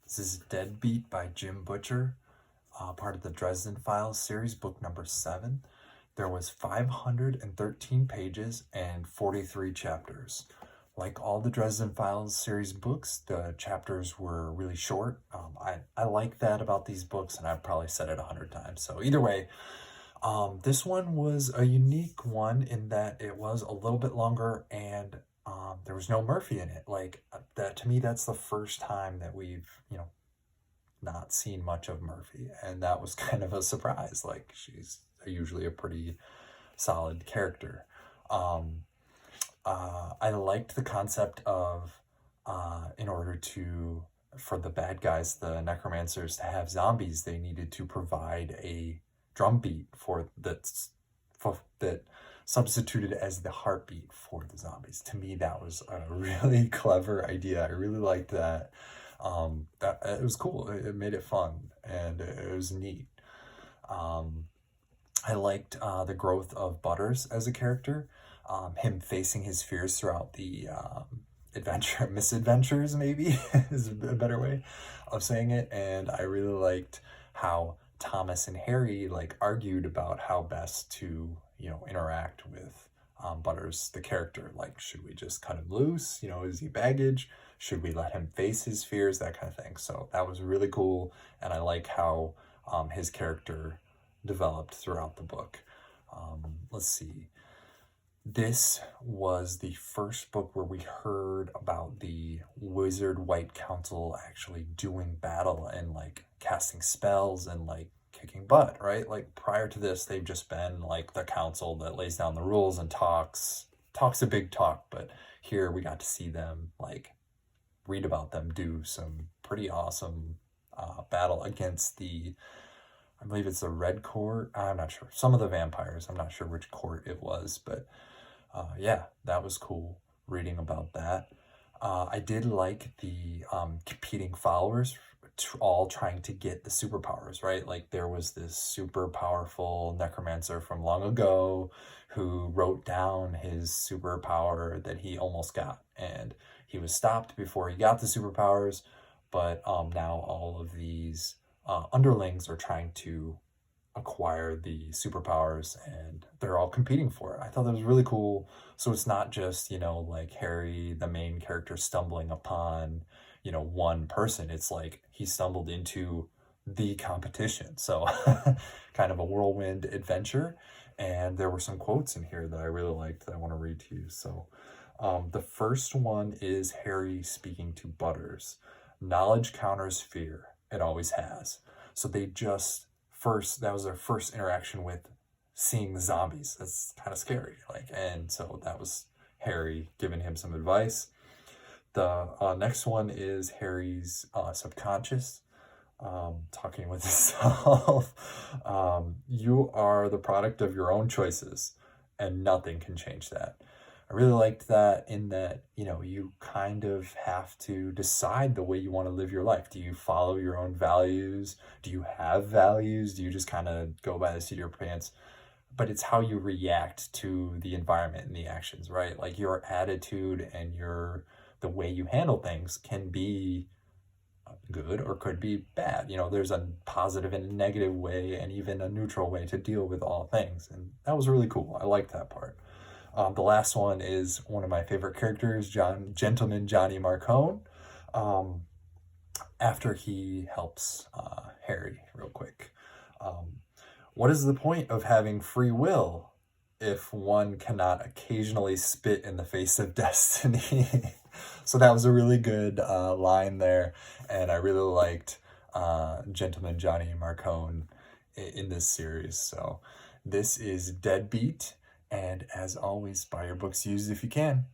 This is Deadbeat by Jim Butcher, part of the Dresden Files Series, book number 7. There was 513 pages and 43 chapters. Like all the Dresden Files series books, the chapters were really short. I like that about these books, and I've probably said it 100 times. So either way, this one was a unique one in that it was a little bit longer, and there was no Murphy in it. Like that, to me, that's the first time that we've, not seen much of Murphy, and that was kind of a surprise. Like, she's usually a pretty solid character. I liked the concept of, in order for the bad guys, the necromancers, to have zombies, they needed to provide a drum beat that substituted as the heartbeat for the zombies. To me, that was a really clever idea. I really liked that. That it was cool. It made it fun, and it was neat. I liked the growth of Butters as a character, him facing his fears throughout the misadventures, maybe is a better way of saying it. And I really liked how Thomas and Harry argued about how best to interact with Butters, the character. Like, should we just cut him loose? Is he baggage? Should we let him face his fears? That kind of thing. So that was really cool, and I like how his character developed throughout the book. Let's see. This was the first book where we heard about the Wizard White Council actually doing battle and casting spells and kicking butt, right? Prior to this, they've just been the council that lays down the rules and talks a big talk, but here we got to see them read about them do some pretty awesome battle against I believe it's the Red Court. I'm not sure. Some of the vampires. I'm not sure which court it was, but yeah, that was cool reading about that. I did like the competing followers all trying to get the superpowers, right? There was this super powerful necromancer from long ago who wrote down his superpower that he almost got, and he was stopped before he got the superpowers. But now all of these underlings are trying to acquire the superpowers, and they're all competing for it. I thought that was really cool. So it's not just Harry, the main character, stumbling upon one person. It's he stumbled into the competition. So kind of a whirlwind adventure. And there were some quotes in here that I really liked that I want to read to you. So the first one is Harry speaking to Butters. Knowledge counters fear. It always has. So that was their first interaction with seeing the zombies. That's kind of scary. And so that was Harry giving him some advice. The next one is Harry's subconscious, talking with himself. You are the product of your own choices, and nothing can change that. I really liked that, in that, you kind of have to decide the way you want to live your life. Do you follow your own values? Do you have values? Do you just kind of go by the seat of your pants? But it's how you react to the environment and the actions, right? Your attitude and the way you handle things can be good or could be bad. There's a positive and a negative way, and even a neutral way to deal with all things. And that was really cool. I liked that part. The last one is one of my favorite characters, Gentleman Johnny Marcone, after he helps Harry real quick. What is the point of having free will if one cannot occasionally spit in the face of destiny? So that was a really good line there, and I really liked Gentleman Johnny Marcone in this series. So this is Deadbeat, and as always, buy your books used if you can.